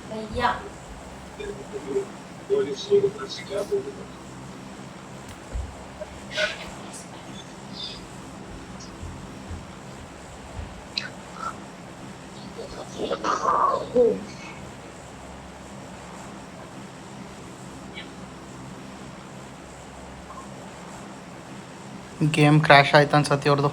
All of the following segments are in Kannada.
भैया ಗೇಮ್ ಕ್ರ್ಯಾಶ್ ಆಯ್ತು ಅನ್ಸತ್ತೆ ಅವ್ರದ್ದು.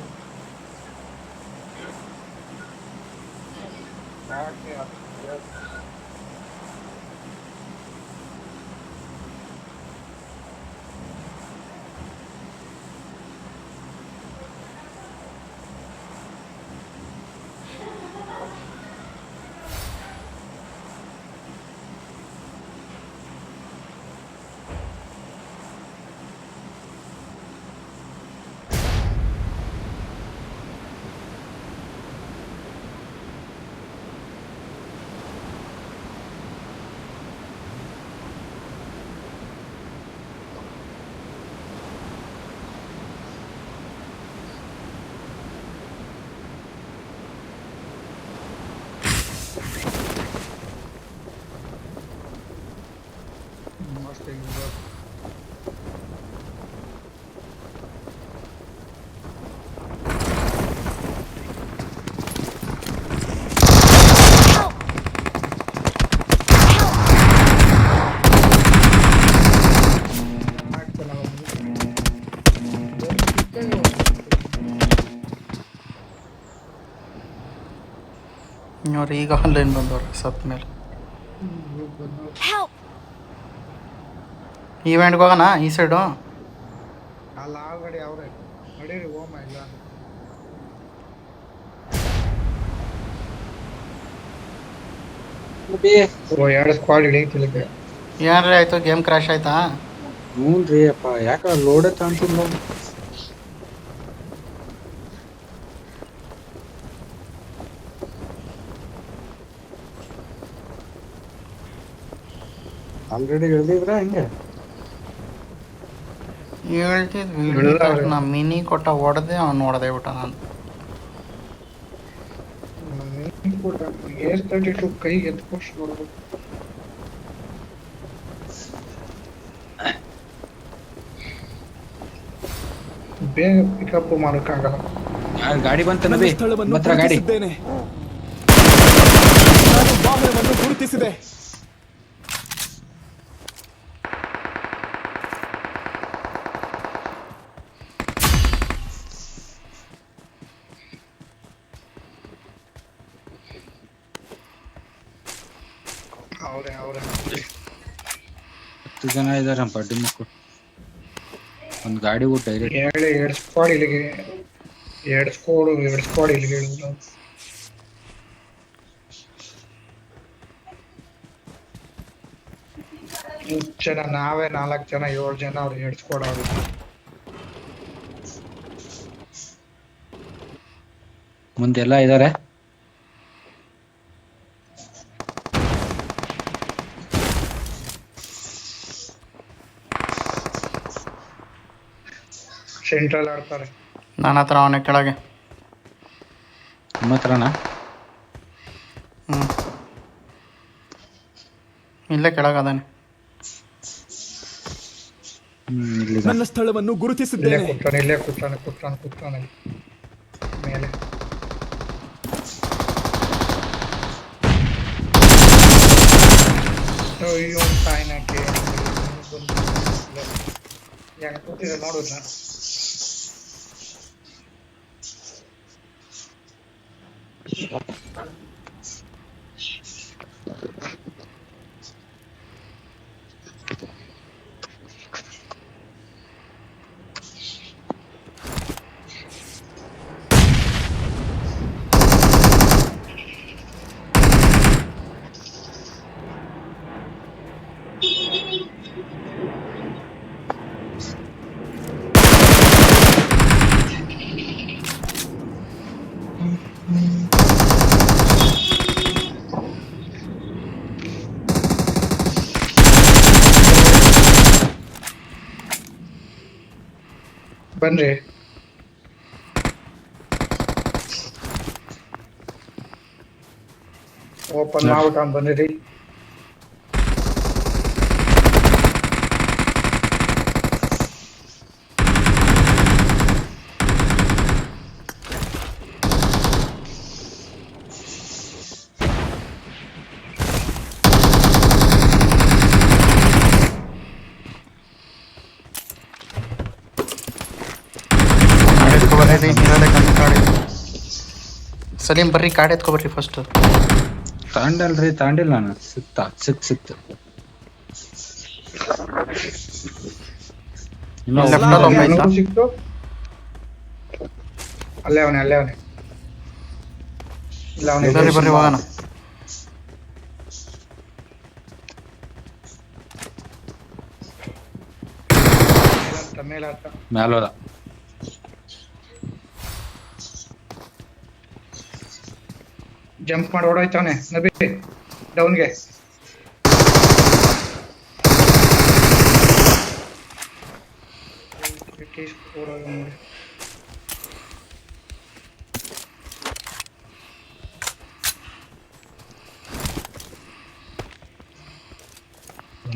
ಇವ್ರು ಈಗ ಆನ್ಲೈನ್ ಬಂದವ್ರು ಸತ್ ಮೇಲೆ. ಈವೆಂಟ್ಗೆ ಹೋಗೋಣ ಈ ಸೈಡು. ಅಲ್ಲ ಆಲ್ರೆಡಿ ಅವ್ರೆ ನಡೀರಿ ಹೋಮ ಇಲ್ಲ ಎರಡು ಸ್ಕ್ವಾಡ್ ಇಳಿತಿಲಿಕ್ಕೆ. ಏನ್ರಿ ಆಯ್ತು, ಗೇಮ್ ಕ್ರ್ಯಾಶ್ ಆಯ್ತಾ? ಹ್ಞೂ ರೀ ಅಪ್ಪ, ಯಾಕೆ ಲೋಡೆ ಕಾಣ್ತಿಲ್ಲ. ಆಲ್ರೆಡಿ ಇಳಿದಿದ್ರ ಹಂಗೆ ಹೇಳ್ತಿದ್ವಿ. ನಾ ಮಿನಿ ಕೊಟ್ಟ ಹೊಡೆದೆ, ಅವ್ನು ಹೊಡೆದೇ ಬಿಟ್ಟ. ನಾನು AR-32 ಕೈಗೆ ಎತ್ಕೊಷ್ಟು ನೋಡ್ಬೇಕು. ಬೇಗ ಪಿಕಪ್ ಮಾಡೋಕ್ಕಾಗಲ್ಲ. ಗಾಡಿ ಬಂತ ನಬಿ, ಮಾತ್ರ ಗಾಡಿ ವಾಹನವನ್ನು ಗುರುತಿಸಿದೆ. ಅವ್ರೆ 10 ಜನ ಇದಾರಪ್ಪ ಅಡ್ಡಿ ಮಕ್ಕಳು. ಒಂದು ಗಾಡಿ ಊಟ ಎರಡು ಸ್ಕ್ವಾಡ್ ಇಲ್ಲಿಗೆ, ಎರಡು ಸ್ಕ್ವಾಡ್ ಇಲ್ಲಿಗೆ ಇಳಿದ್ರು. ಜನ ನಾವೇ 4 ಜನ 7 ಜನ ಅವ್ರು 2 ಸ್ಕ್ವಾಡ್ ಅವ್ರು. ಮುಂದೆಲ್ಲ ಇದಾರೆ. ಸೆಂಟ್ರಲ್ ಆಡ್ತಾರೆ. ನನ್ನ ಹತ್ರ ಅವನೇ ಕೆಳಗೆ. ನಿಮ್ಮ ಹತ್ರನಾ? ಇಲ್ಲೇ ಕೆಳಗದಾನೆ. ನನ್ನ ಸ್ಥಳವನ್ನು ಗುರುತಿಸಿದ್ದೇನೆ. ಇಲ್ಲೇ ಕೂತಾನೆ ಮೇಲೆ. ಅಯ್ಯೋ ತಾಯಿನಕ್ಕೆ ಯಾಕೆ ಕೂತಿದೆ ನೋಡುದ. ಬನ್ರಿ ಓಪನ್ ಮಾಡ್ಬಿಟ್ಟು ಬಂದಿರಿ. ಬರ್ರಿ ಇರೋದೇ ಕಮ್ಮಿ ಕಾಡಿ. ಸಲೀಂ ಬರ್ರಿ ಕಾಡ್ ಎತ್ಕೊಬರ್ರಿ ಫಸ್ಟ್. ತಾಂಡಿಲ್ಲ ನಾನು ಸಿಕ್ತು ಲೆಫ್ಟ್ ಅಲ್ಲಿ ಒಬ್ಬ ಇದ್ದ. ಸಿಕ್ತು ಅಲ್ಲೇ ಅವನೇ ಇಲ್ಲ ಅವನೇ ಬರ್ರಿ ಹೋಗೋಣ. ಮೇಲೋದ ಜಂಪ್ ಮಾಡಿ ಓಡೋಯ್ತಾವನೆ ನಬಿ ಡೌನ್ಗೆ.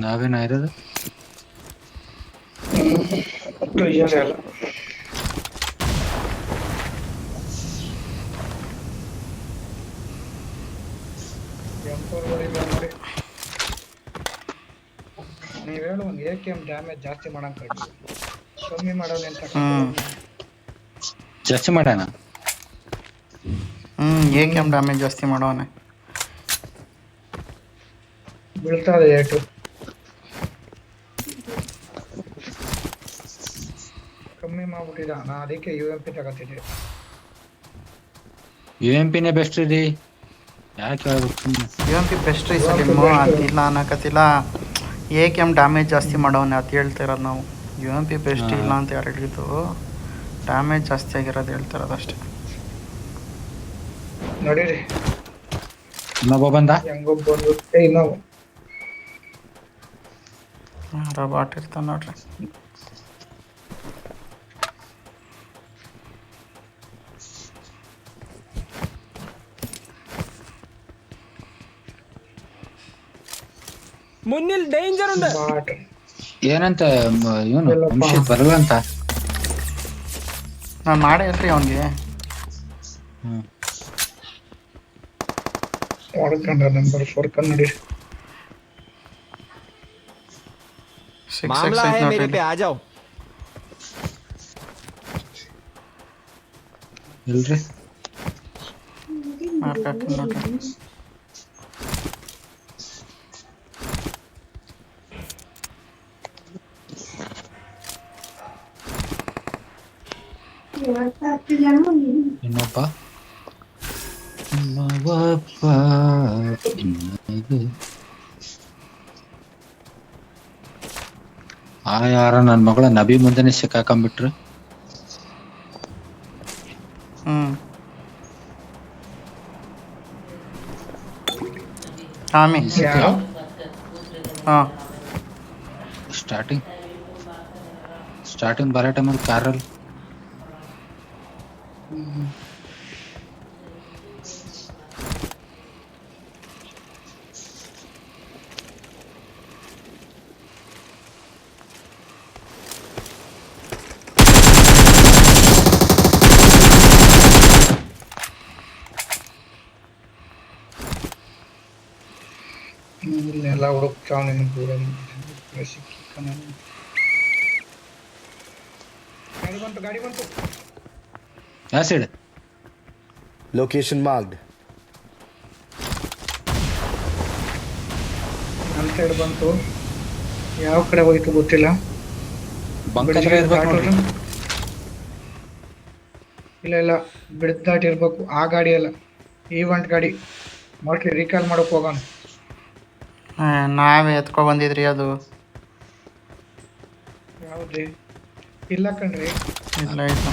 ನಾವೇನ ಇರೋದು ಅಲ್ಲ ನೀವ್ ಹೇಳು ಒಂದು AKM ಡ್ಯಾಮೇಜ್ ಜಾಸ್ತಿ ಮಾಡಂಗ್ ಕಮ್ಮಿ ಮಾಡೋಣ ಅಂತ. ಜಾಸ್ತಿ ಮಾಡೋಣ. AKM ಡ್ಯಾಮೇಜ್ ಜಾಸ್ತಿ ಮಾಡೋನೆ. ಬೀಳ್ತದೆ ಏಟು. ಕಮ್ಮಿ ಮಾಡ್ಬಿಟ್ಟಿದ. ನಾ ಅದಕ್ಕೆ UMP ತಗೋತಿದ್ದೆ. UMP ನೇ ಬೆಸ್ಟ್ ರೀ. ಯಾಕೆ ಹೇಳ್ಬೇಕು? UMP ಬೆಸ್ಟ್ ರೀ ಸಲೀಮು. ಅದಿಲ್ಲ ಅನ್ನಕತ್ತಿಲ್ಲ. AKM ಡ್ಯಾಮೇಜ್ ಜಾಸ್ತಿ ಮಾಡೋನೆ ಅಂತ ಹೇಳ್ತಿರೋದು ನಾವು. UMP ಬೆಸ್ಟ್ ಇಲ್ಲ ಅಂತ ಯಾರು ಹೇಳಿದ್ದು? ಡ್ಯಾಮೇಜ್ ಜಾಸ್ತಿ ಆಗಿರೋದು ಹೇಳ್ತಿರೋದು ಅಷ್ಟೇ. ನೋಡಿರಿ ಇನ್ನೊಬ್ಬ ಬಂದ. ಹೆಂಗೊಬ್ಬರು ಇನ್ನೊಬ್ಬ ಬಾಟ್ ಇರ್ತಾನೆ ನೋಡ್ರಿ. മുന്നിൽ ഡേഞ്ചർ ഉണ്ട്. ಬಾಟ್ ಏನಂತ ಇವನು ವಂಶಿ ಬರಲ್ಲ ಅಂತ. ನಾನು ಮಾಡೇ ಇಲ್ರಿ ಅವನಿಗೆ. ಹೊಡ್ಕೊಂಡ ನಂಬರ್ 4 ಕನ್ನಡಿ. मामला है मेरे पे आ जाओ. ಇಲ್ರಿ ನೋಡ್ರಿ. ಇನ್ನೊಬ್ಬ ಯಾರ ನನ್ನ ಮಗಳ ನಬಿ ಮುಂದೆನೆ ಸಿಕ್ಕಾಕೊಂಡ್ಬಿಟ್ರು. ಆಮಿ ಹಾಂ ಸ್ಟಾರ್ಟಿಂಗ್ ಬರೋ ಟೈಮಲ್ಲಿ ಕಾರಲ್ಲಿ ಇಲ್ಲೆಲ್ಲ ಹುಡುಕ್ತಾವ್ ದೂರ ಗಾಡಿ ಬಂತು. ಯಾವ ಸೈಡ್? Location marked. ನನ್ನ ಸೈಡ್ ಬಂತು. ಯಾವ ಕಡೆ ಹೋಯ್ತು ಗೊತ್ತಿಲ್ಲ. ಬಂಕ್ ಹತ್ರ ಇರ್ಬೇಕು ನೋಡ್ರಿ. ಇಲ್ಲ ಬಿಡ್ ದಾಟಿರ್ಬೇಕು. ಆ ಗಾಡಿ ಅಲ್ಲ, ಈವೆಂಟ್ ಗಾಡಿ. ಮೋಸ್ಟ್ಲಿ ರೀಕಾಲ್ ಮಾಡೋಕೆ ಹೋಗೋಣ. ನಾವೇ ಎತ್ಕೊ ಬಂದಿದ್ರಿ ಅದು. ಯಾವ್ದ್ರಿ? ಇಲ್ಲ ಕಣ್ರಿ. ಇಲ್ಲ ಆಯ್ತು.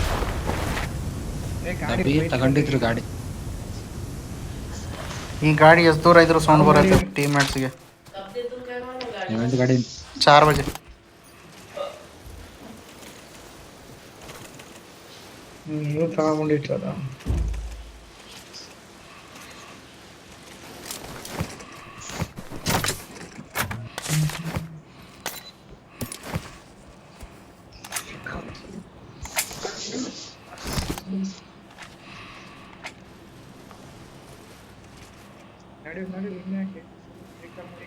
ನಬಿ ತಗೊಂಡಿದ್ರು ಗಾಡಿ. ಈ ಗಾಡಿ ಎಷ್ಟು ದೂರ ಇದ್ರು ಸೌಂಡ್ ಬರುತ್ತೆ ಟೀಮ್ಮೇಟ್ಸ್ಗೆ. ಗಾಡಿ 4 ಬಜೆ. ನೀವು ತಗೊಂಡಿತ್ತು ಅದ. ನಡಿ ಇನ್ನು ಯಾಕೆ ರೀಕಾಲ್ ಮಾಡಿ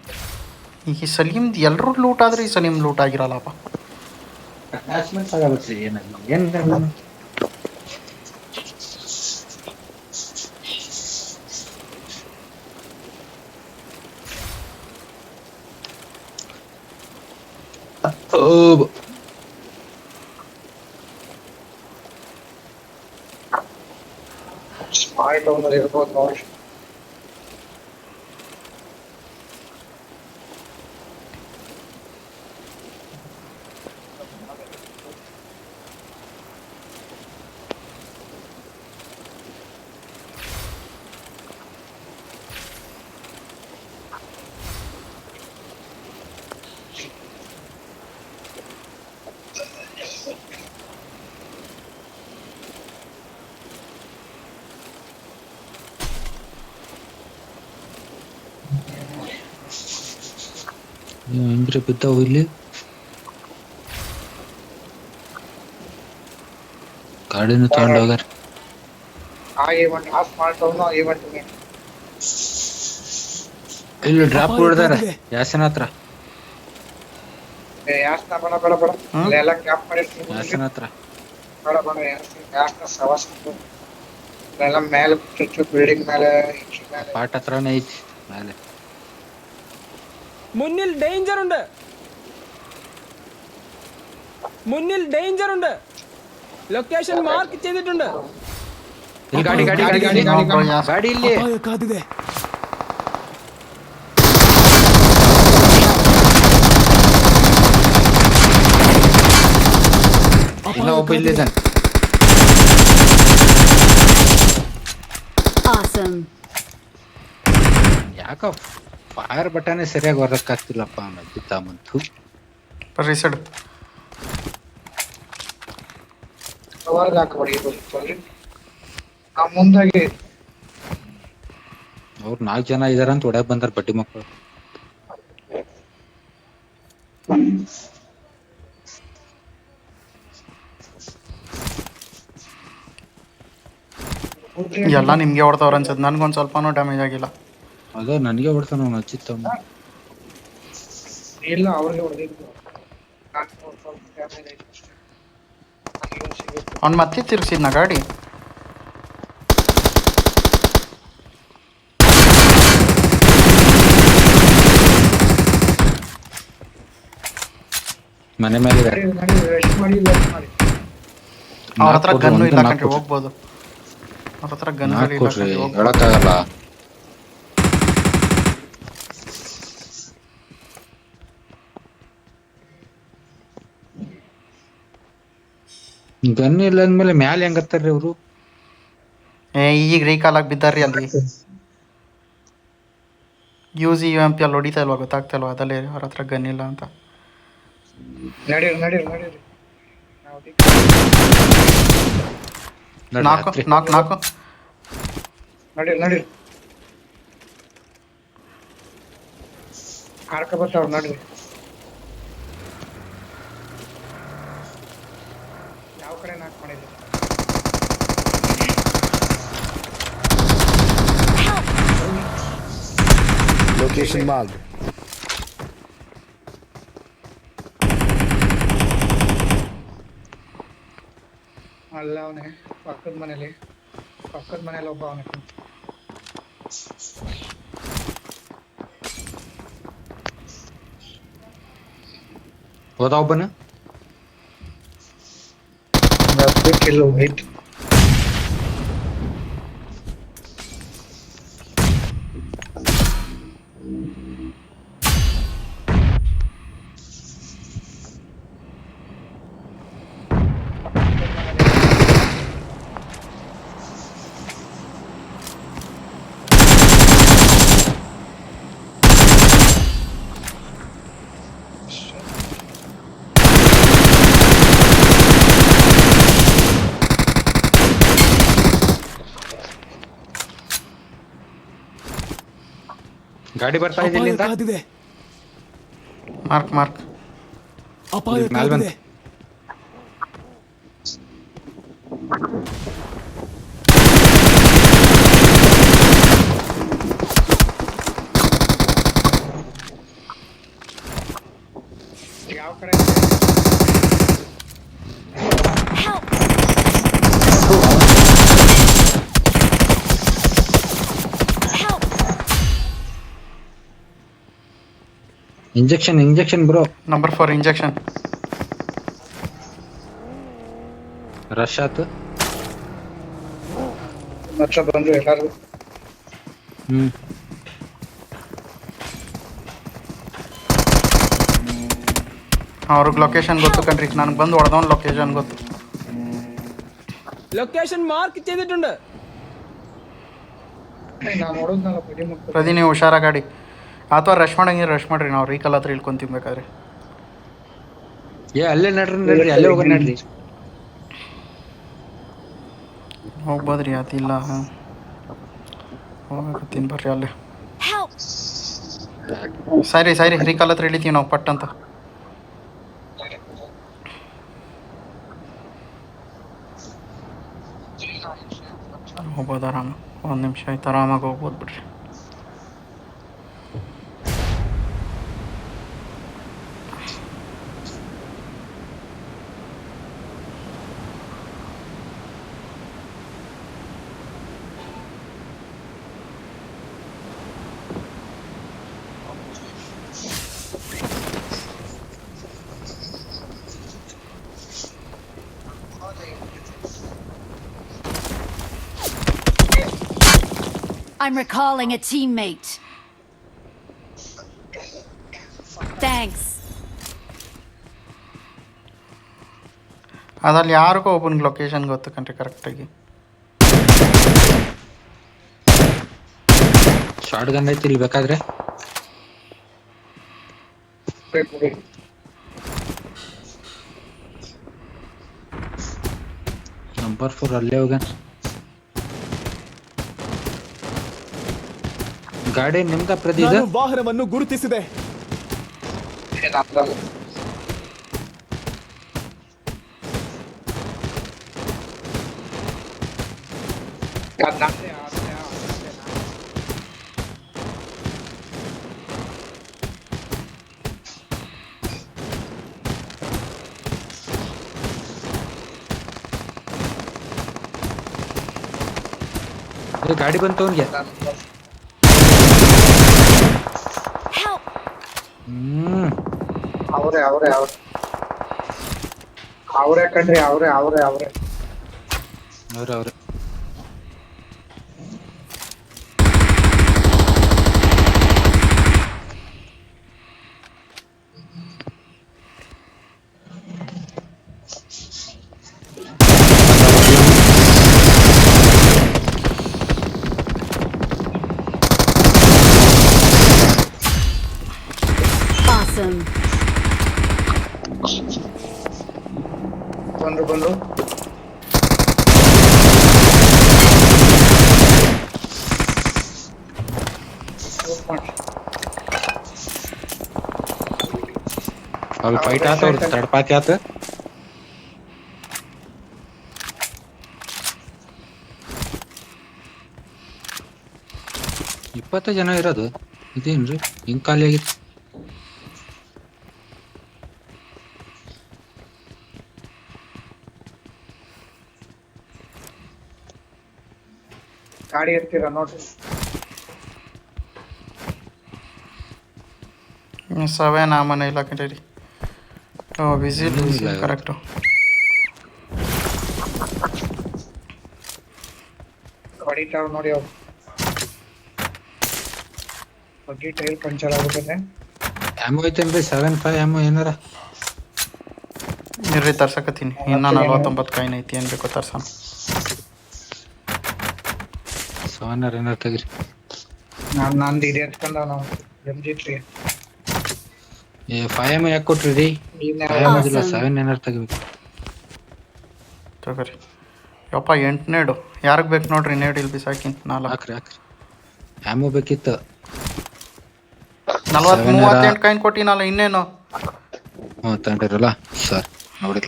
ಈ ಸಲೀಮ್ದು ಎಲ್ಲರೂ ಲೂಟ್ ಆದ್ರೆ ಈ ಸಲೀಮ್ ಲೂಟ್ ಆಗಿರಲ್ಲಪ್ಪ. ಅಟ್ಯಾಚ್ಮೆಂಟ್ಸ್ ಆಗಬೇಕು ಏನು ಸ್ಮಾರ್ಟ್ ಓನರ್ ಇರ್ಬೋದು ನೋಡಿ. ಹೆಂಗ್ರಿ ಬಿದ್ದಾವು ಇಲ್ಲಿ ಗಾಡಿನ ತಗೊಂಡ್ ಹೋಗ್ಯಾರ. ಆ ಈವೆಂಟ್ ಆ ಸ್ಮಾರ್ಟ್ ಓನರ್ ಆ ಈವೆಂಟ್ ಇಲ್ಲಿ ಡ್ರಾಪ್ ಹೊಡೆದಾರ ಯಾಸನ ಹತ್ರ. ಯಾಸ್ನ ಬೇಡ ಬೇಡ ಬೇಡ ಅಲ್ಲೆಲ್ಲ ಕ್ಯಾಪ್ ಮಾಡಿರ್ತೀನಿ. ಯಾಸನ ಹತ್ರ ಬೇಡ ಬೇಡ ಯಾಸ್ನ ಸವಾಸ ಎಲ್ಲ ಮೇಲೆ ಚುಚ್ಚು ಬಿಲ್ಡಿಂಗ್ ಮೇಲೆ ಇಂಚು ಮೇಲೆ ಪಾಟ್ ಹತ್ರನೇ ಐತಿ ಮೇಲೆ. മുന്നിൽ ഡേഞ്ചർ ഉണ്ട്, മുന്നിൽ ഡേഞ്ചർ ഉണ്ട്. ലൊക്കേഷൻ മാർക്ക് ചെയ്തിട്ടുണ്ട്. ಇಲ್ಲಿ ಗಾಡಿ ಗಾಡಿ ಗಾಡಿ ಗಾಡಿ ಗಾಡಿ ಇಲ್ಲಿ ಕಾದಿದೆ. ಇನ್ನ ಒಬ್ಬ ಇಲ್ಲಿದ್ದಾನೆ. Awesome. ಯಾಕ ಫೈರ್ ಬಟನ್ ಸರಿಯಾಗಿ ಹೊರಕ್ಕಾಗ್ತಿಲ್ಲಪ್ಪ ಬಿದ್ದಾಮಂತು. ಬರ್ರಿ ಸೈಡ್ ಕವರ್ಗೆ ಹಾಕಬೇಡಿ ಬರ್ರಿ. ಆ ಮುಂದಾಗಿ ಅವ್ರು 4 ಜನ ಇದಾರ ಅಂತ ಹೊಡ್ಯಾಕ್ ಬಂದಾರ ಬಡ್ಡಿ ಮಕ್ಕಳು. ಎಲ್ಲ ನಿಮ್ಗೆ ಹೊಡ್ತವ್ರ ಅನ್ಸದ್. ನನ್ಗೊಂದ್ ಸ್ವಲ್ಪನೂ ಡ್ಯಾಮೇಜ್ ಆಗಿಲ್ಲ. ಅದ ನನಗೆ ಹೊಡ್ತಾನ ಅವ್ನು ಹಚ್ಚಿತ್ತ. ಇಲ್ಲ ಅವ್ರಿಗೆ ಹೊಡೆದಿದ್ದು ಸ್ವಲ್ಪ ಡ್ಯಾಮೇಜ್ ಆಯ್ತು ಅಷ್ಟೇ. ಅವ್ನು ಮತ್ತೆ ತಿರ್ಗಿಸಿದ್ನ ಗಾಡಿ. ಮನೆ ಮೇಲೆ ನಡಿ ನಡಿ ರೆಸ್ಟ್ ಮಾಡಿ ರೆಸ್ಟ್ ಮಾಡಿ. ಅವ್ರ ಹತ್ರ ಗನ್ನು ಇಲ್ಲ ಕಂಡ್ರೆ ಹೋಗ್ಬೋದು. ಅವ್ರ ಹತ್ರ ಗನ್ನು ಇಲ್ಲ ಕಂಡ್ರೆ ಹೋಗ್ಬೋದು. ಹೇಳಕ್ಕಾಗಲ್ಲ. ಗನ್ ಇಲ್ಲ ಅಂದ್ಮೇಲೆ ಮ್ಯಾಲೆ ಹೆಂಗತ್ತಾರ್ರಿ ಅವರು? ಈಗ ರೀಕಾಲ್ ಆಗಿ ಬಿದ್ದಾರ್ರಿ ಅಲ್ಲಿ. UMP ಅಲ್ಲಿ ಹೊಡಿತಾ ಇಲ್ವಾ ಗೊತ್ತಾಗ್ತಾ ಇಲ್ವಾ? ಅದಲ್ಲೇ ಅವ್ರ ಹತ್ರ ಗನ್ ಇಲ್ಲ ಅಂತ. ನಡೀರಿ ನಡೀರಿ ನಡೀರಿ. ನಾಲ್ಕು ನಾಲ್ಕು ನಾಲ್ಕು ನಡೀರಿ ನಡೀರಿ. ಹಾರ್ಕ ಬರ್ತಾವ್ರ ನಡ್ರಿ. ಯಾವ ಕಡೆ ನಾಕ್ ಮಾಡಿದ್ರಿ? Location marked. ಅಲ್ಲ ಅವನೇ ಪಕ್ಕದ ಮನೇಲಿ ಒಬ್ಬ ಅವನೇ. ಹೋದ ಒಬ್ಬನ ಬಿಟ್ಟಿಲ್ಲ ಹೋಯ್ತು. ಗಾಡಿ ಬರ್ತಾ ಇದೆ ಇಲ್ಲಿಂದ. ಮಾರ್ಕ್ ಮಾರ್ಕ್ ಮ್ಯಾಲ್ ಬಂತು. ಯಾವ ಕಡೆ Help! Help! Injection bro. Number 4 injection. Rush ಆತು. ಹತ್ರ ಬಂದ್ರು ಎಲ್ಲಾರು. ಅವ್ರಿಗೆ ಲೊಕೇಶನ್ ಗೊತ್ತು ಕಣ್ರಿ, ನನಗೆ ಬಂದು ಹೊಡೆದವನ್ ಲೊಕೇಶನ್ ಗೊತ್ತು. ലൊക്കേഷൻ മാർക്ക് ചെയ്തിട്ടുണ്ട്. ನಾನು ನೋಡೋದ್ನಲ್ಲ ಬಡಿ ಮುಟ್ಟು. ಪ್ರದಿ ನೀವು ಹುಷಾರ ಗಾಡಿ ಅಥವಾ ರಶ್ ಮಾಡಂಗೆ ರಶ್ ಮಾಡ್ರಿ, ನಾವು ರೀಕಲ್ ಹತ್ರ ಇಳ್ಕೊಂತೀವಿ ಬೇಕಾದ್ರೆ. ಅಲ್ಲೇ ನಡ್ರಿ ಅಲ್ಲೇ ಹೋಗೋಣ ನಡ್ರಿ. ಹೋಗ್ಬೋದ್ರಿ ಅದಿಲ್ಲ ಹೋಗತ್ತೀನಿ ಬರ್ರಿ ಅಲ್ಲೇ. Help! ಸರಿ ರೀಕಾಲ್ ಹತ್ರ ಇಳಿತೀವಿ ನಾವು ಪಟ್ ಅಂತ. ಹೋಗ್ಬೋದು ಆರಾಮ, 1 ನಿಮಿಷ ಆಯ್ತು, ಆರಾಮಾಗಿ ಹೋಗ್ಬೋದು ಬಿಡ್ರಿ. I'm recalling a teammate. Thanks. ಅದ್ರಲ್ಲಿ ಯಾರಿಗೋ ಒಬ್ಬನಿಗೆ ಲೊಕೇಶನ್ ಗೊತ್ತು ಕಣ್ರಿ ಕರೆಕ್ಟಾಗಿ. ಶಾರ್ಟ್ ಗನ್ ಐತಿ ಇಲ್ಲಿ ಬೇಕಾದ್ರೆ. ನಂಬರ್ 4 ಅಲ್ಲೇ ಹೋಗ್ಯಾನ. ಗಾಡಿ ನಿಮ್ದ ಪ್ರದೀಪ್? ನಾನು ವಾಹನವನ್ನು ಗುರುತಿಸಿದೆ. ಗಾಡಿ ಬಂತು ಅವನ್ಗೆ. Help! ಅವರೇ ಕಣ್ರಿ, ಅವರೇ ಅವ್ರೆ Awesome. ಬಂದ್ರು ಅವ್ರು ಫೈಟ್ ಆತ, ಅವ್ರು ತಡಪಾತಿ ಆತ. ಇಪ್ಪತ್ತು ಜನ ಇರೋದು ಇದೇನ್ರಿ ಹಿಂಗ್ ಖಾಲಿ ಆಗಿತ್ತು. ಗಾಡಿ ಇರ್ತೀರ ನೋಡ್ರಿ. 7 ಆ ಮನೆ ಇಲ್ಲ ಕಣ್ರಿ. Whistle correct. ಹೊಡಿತಾವ್ ನೋಡಿ ಅವ್ರು. ಬಗ್ಗಿ ಟೈರ್ ಪಂಚರ್ ಆಗ್ಬಿಟ್ಟಿದೆ. ಆಮೋ ಐತೇನ್ರಿ? 7.5 ಆಮೋ ಏನಾರ ಇರ್ರಿ ತರ್ಸಕತ್ತೀನಿ. ಇನ್ನ 49 ಕಾಯಿನ್ ಐತಿ, ಏನ್ ಬೇಕೋ ತರ್ಸೋಣ. ಸೋನರ್ ಏನಾರ ತೆಗ್ರಿ. ನಂದು ಇದೆ ಎತ್ಕೊಂಡ ನಾವು MG3. 5 ಆಮೋ ಯಾಕೆ ಕೊಟ್ರಿ ರೀ? 5 ಆಮೋ ಇಲ್ಲ, 7 ಏನಾರ ತೆಗಿಬೇಕು. ತಗೋರಿ. ಯಪ್ಪ 8 ನೇಡು ಯಾರಿಗೆ ಬೇಕು ನೋಡ್ರಿ, ನೇಡು ಇಲ್ಲಿ ಬಿಸಾಕಿ 4 ಹಾಕ್ರಿ ಆಮೋ ಬೇಕಿತ್ತು. 38 ಕಾಯಿನ್ ಕೊಟ್ಟಿನಲ್ಲ, ಇನ್ನೇನು. ತಗೊಂಡಿರಲ್ಲ ಸರ್ ನೋಡಿ.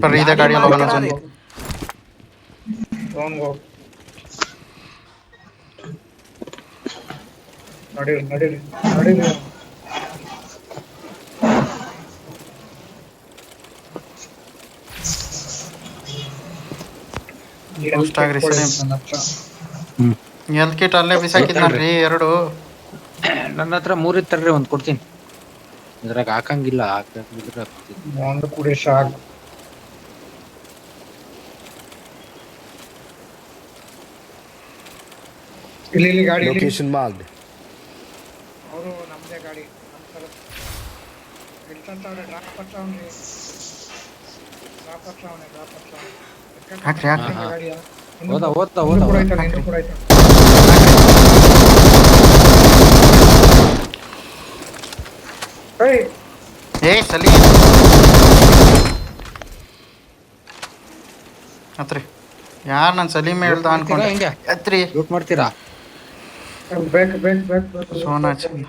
ಬರ್ರಿ ಇದೇ ಗಾಡಿಯಲ್ಲಿ ಹೋಗೋಣ ಜನ. ರೋನ್ಗೆ ಹೋಗಿ ನಡೀರಿ ನಡೀರಿ ನಡೀರಿ. Boost ಆಗ್ರಿ ಸರಿ. ನನ್ನ ಹತ್ರ ಎಲ್ ಕಿಟ್ ಅಲ್ಲೇ ಬಿಸಾಕಿದ್ನಲ್ರಿ 2. ನನ್ನ ಹತ್ರ 3 ಇತ್ತಲ್ರಿ, ಒಂದ್ ಕೊಡ್ತೀನಿ. ಇದ್ರಾಗ ಹಾಕಂಗಿಲ್ಲ, ಹಾಕಿದ್ರೆ ಹಾಕ್ತೀನಿ. ಒಂದು ಕುಡಿ ಸಾಕು. ಇಲ್ಲಿ ಗಾಡಿ ಇಲ್ಲಿ. Location marked. ಅವರು ನಮ್ದೇ ಗಾಡಿ ನಮ್ಮ ಥರ ಇಳ್ತಂತವ್ರೆ. ಡ್ರಾಪ್ ಬರ್ತಾವ್ರಿ. ಹಾಕ್ರಿ ಹಾಕ್ರಿ. ಗಾಡಿಯ ಹೋದ ಹೋದ ಕೂಡ ಹೋದ ಆಯ್ತಲ್ಲ, ಇನ್ನೂ ಕೂಡ ಆಯ್ತಲ್ಲ. ಏಯ್ ಏ ಸಲಿ ಹತ್ರಿ. ಯಾರು ನಾನು ಸಲೀಮೆ ಹೇಳ್ದ ಅನ್ಕೊಂಡೆ. ಹಿಂಗೆ ಹತ್ರಿ ಲೂಟ್ ಮಾಡ್ತೀರಾ? ಬೇಕು ಬೇಕು ಬೇಕು ಬೇಕು. ಸೋನಾ ಚಂದ.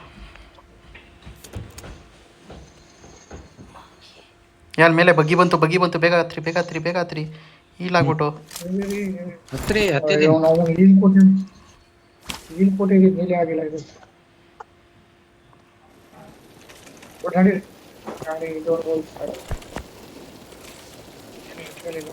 ಯಾರ ಮೇಲೆ ಬಗ್ಗಿ ಬಂತು ಬೇಗ ಹತ್ರಿ ಬೇಗ ಹತ್ರಿ ಬೇಗ ಹತ್ರಿ. ಈಲಾಗ್ಬಿಟ್ಟು ಹತ್ರಿ ಅಯ್ಯೋ, ಹತ್ತಿದ್ದೀನಿ. ನಾವು ಈಲ್ ಕೊಟ್ಟಿದ್ದೀವಿ ನೀಲಿ ಆಗಿಲ್ಲ ಇದು. ಕೊಡ್ ನಡೀರಿ. ಗಾಡಿ ಇದು ಏನು ಇಟ್ಕೊಳ್ಳಿಲ್ಲ.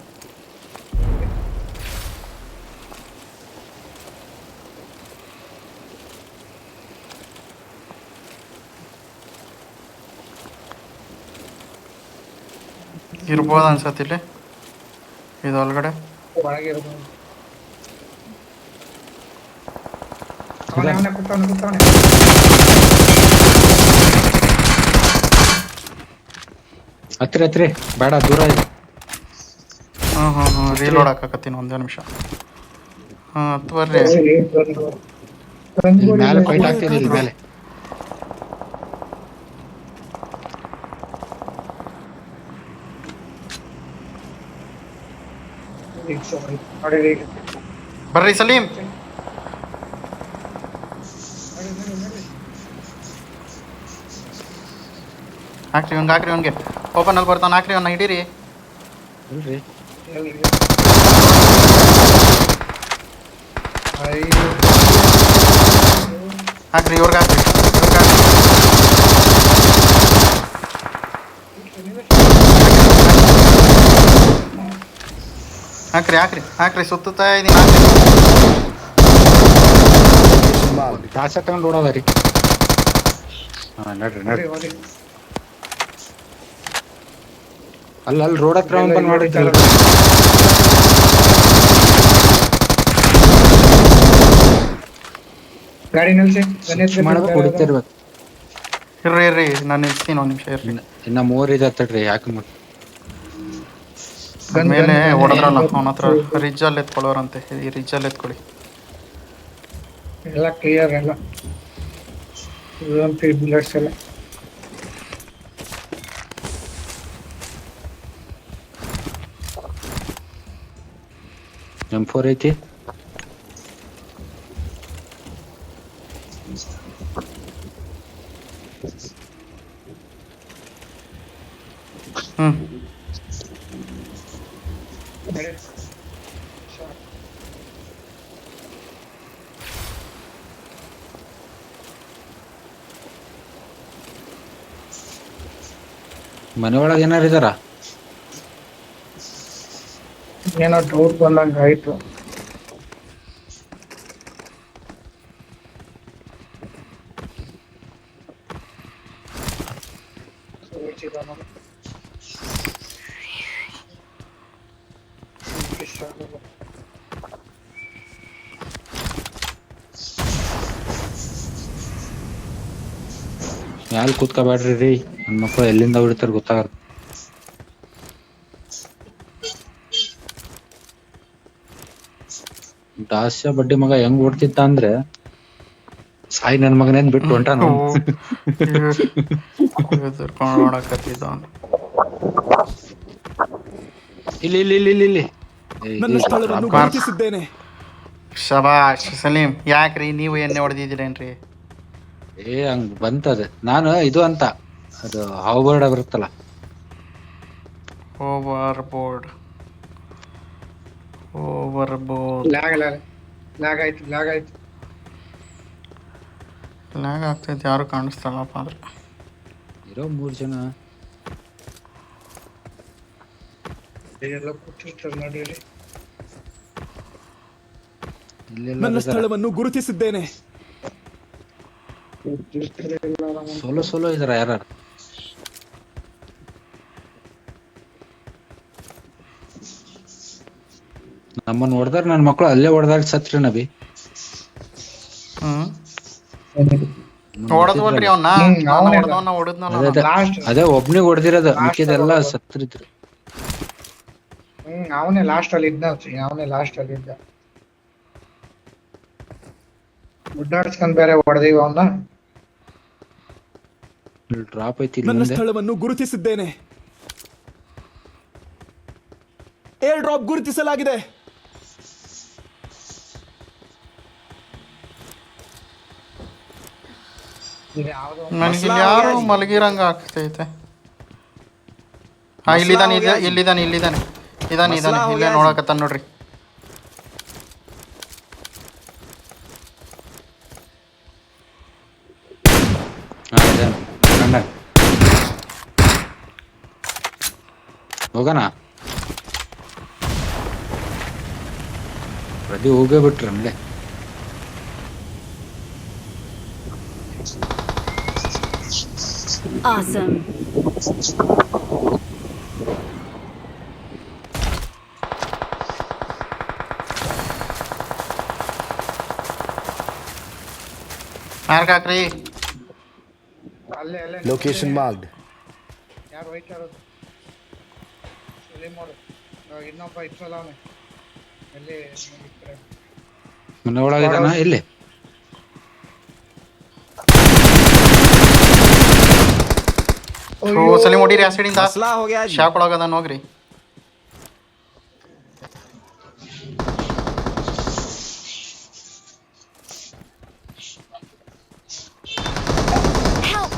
ಇರ್ಬೋದು ಅನ್ಸತ್ತಿಲ್ಲಿ ಇದು ಒಳಗಡೆ. ಒಳಗೆ ಇರ್ಬೋದು. ಅವನೇ ಕೂತವನೆ. ಹತ್ರಿ ಬೇಡ, ದೂರ ಇದೆ. ಹ್ಞೂ ರೀಲೋಡ್ ಹಾಕಕತ್ತೀನಿ ಒಂದೇ ನಿಮಿಷ. ಹತ್ತು ಬರ್ರಿ. ಇಲ್ಲಿ ಮೇಲೆ ಫೈಟ್ ಆಗ್ತಿದೆ, ಇಲ್ಲಿ ಮೇಲೆ. ಬರ್ರಿ ಸಲೀಂ. ಹಾಕ್ರಿ ಅವ್ನಿಗೆ ಓಪನ್ ಅಲ್ಲಿ ಬರ್ತಾನೆ. ಹಾಕ್ರಿ ಅವ್ನ ಹಿಡೀರಿ. ಇಲ್ರಿ ಹಾಕ್ರಿ ಇವ್ರಿಗೆ ಹಾಕ್ರಿ ಸುತ್ತಾ ಇದೀನಿ. ದಾಸ ತಗೊಂಡು ಓಡೋದ್ರಿ. ನಡ್ರಿ ಅಲ್ಲಿ ರೋಡ್ ಹತ್ರ ಓಪನ್ ಮಾಡಿದ್ರಲ್ಲ. ಗಾಡಿ ನಿಲ್ಸಿ. ಮಾಡ್ಬೇಕು, ಹೊಡಿತಿರ್ಬೇಕು. ಇರ್ರಿ ನಾನು ನಿಲ್ಸ್ತೀನಿ ಒಂದು ನಿಮಿಷ ಇರ್ರಿ. ಇನ್ನ 3 ಇದೆ ತಡ್ರಿ. ಯಾಕೆ ಮೇಲೆ ಹೊಡೆದ್ರಲ್ಲ ಅವನ ಹತ್ರ ರಿಜ್ಜಲ್ಲಿ ಎತ್ಕೊಳ್ಳೋರಂತೆ. ಈ ರಿಜ್ಜಲ್ಲಿ ಎತ್ಕೊಳ್ಳಿ. ಎಲ್ಲ ಕ್ಲಿಯರ್ ಎಲ್ಲ ಬುಲೆಟ್ಸ್ ಎಲ್ಲ. M4 ಐತಿ. ಮನೆ ಒಳಗೆ ಏನಾರು ಇದಾರ? ಏನೋ ಡೌಟ್ ಬಂದಂಗ ಆಯ್ತು. ಮ್ಯಾಲ ಕೂತ್ಕೋಬೇಡ್ರಿ ರೀ, ನನ್ನ ಮಕ್ಕಳು ಎಲ್ಲಿಂದ ಹೊಡಿತಾರ ಗೊತ್ತಾಗಲ್ಲ. ದಾಸ್ಯ ಬಡ್ಡಿ ಮಗ ಹೆಂಗ್ ಓಡ್ತಿದ್ದ ಅಂದ್ರೆ, ಸಾಯಿ ನನ್ ಮಗನೇನ್ ಬಿಟ್ಟು ಹೊಂಟ. ಇಲ್ಲಿ ಇಲ್ಲಿ ಇಲ್ಲಿ ಇಲ್ಲಿ ನನ್ನ ಸ್ಥಳವನ್ನು ಗುರುತಿಸಿದ್ದೇನೆ. ಶಬಾಷ್ ಸಲೀಂ. ಯಾಕ್ರಿ ನೀವು ಎಣ್ಣೆ ಹೊಡೆದಿದ್ದೀರೇನ್ರಿ? ಹಂಗ್ ಬಂತದ. ನಾನು ಇದು ಅಂತ ಅದು ಹಾವುಬರ್ಡ್ ಬರುತ್ತಲ್ಲ. Over board. ಲ್ಯಾಗ್ ಆಯ್ತು ಲ್ಯಾಗ್ ಆಗ್ತೈತೆ. ಯಾರು ಕಾಣಿಸ್ತಲ್ಲಪ್ಪ ಆದ್ರೆ. ಇರೋ 3 ಜನ ಎಲ್ಲ ಕೂತಿರ್ತಾರೆ ನೋಡಿರಿ. ಇಲ್ಲೆಲ್ಲ ನನ್ನ ಸ್ಥಳವನ್ನು ಗುರುತಿಸಿದ್ದೇನೆ. ಕೂತಿರ್ತಾರೆ ಎಲ್ಲ. ಸೋಲೋ ಇದಾರ ಯಾರು? ನಮ್ಮನ್ನ ಹೊಡೆದಾರ. ನನ್ನ ಮಕ್ಕಳು ಅಲ್ಲೇ ಹೊಡೆದಾಗ ಸತ್ರಿ ನಬಿ. ಹೊಡೆದ್ವಲ್ರಿ ಅವ್ನ. ಅವನೇ ಹೊಡೆದ್ನಲ್ಲ. ಅದೇ ಒಬ್ನಿಗೆ ಹೊಡೆದಿರೋದು, ಮಿಕ್ಕಿದೆಲ್ಲ ಸತ್ರಿದ್ರು. ಅವನೇ ಲಾಸ್ಟ್ ಅಲ್ಲಿ ಇದ್ದ. ಮುಡ್ಡಾಡ್ಸ್ಕೊಂಡ್ ಬೇರೆ ಹೊಡೆದಿವ ಅವನ್ನ. ಡ್ರಾಪ್ ಐತಿ ನನ್ನ ಮುಂದೆ. ಸ್ಥಳವನ್ನು ಗುರುತಿಸಿದ್ದೇನೆ. ಏರ್ ಡ್ರಾಪ್ ಗುರುತಿಸಲಾಗಿದೆ. ನನಗೆ ಯಾರು ಮಲಗಿರಂಗ ಆಗ್ತೈತೆ. ಇಲ್ಲಿದ್ದಾನೆ ಇಲ್ಲೇ ನೋಡಕತ್ತಾನ ನೋಡ್ರಿ. ಹೋಗೋಣ. ಪ್ರತಿ ಹೋಗೇ ಬಿಟ್ರಿ ನಮ್ಗೆ. Awesome. ಮಾರ್ಕಾಕ್ರಿ. ಅಲ್ಲೇ ಲೊಕೇಶನ್ ಮಾರ್ಕ್ಡ್. ಯಾರು ಹೋಯ್ತಾ ಇರೋದು? ಇನ್ನೊಬ್ಬ ಇತ್ತಲ್ಲ ಅವನೇ ಎಲ್ಲಿ ಮನೆ ಒಳಗಿದಾನ ಇಲ್ಲಿ. ಸಲೀಂ ಹೊಡೀರಿ ಆ ಸೈಡಿಂದ. ಮಸ್ಲಾ हो गया जी. ಶಾಕ್ ಒಳಗದಾನ ಹೋಗ್ರಿ. Help!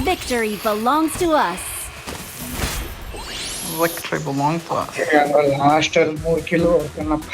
Victory belongs to us. Victory belongs to us. Last ಅಲ್ಲಿ 3 ಕಿಲೋ ಹೊಡ್ಕೊಂಡಪ್ಪ.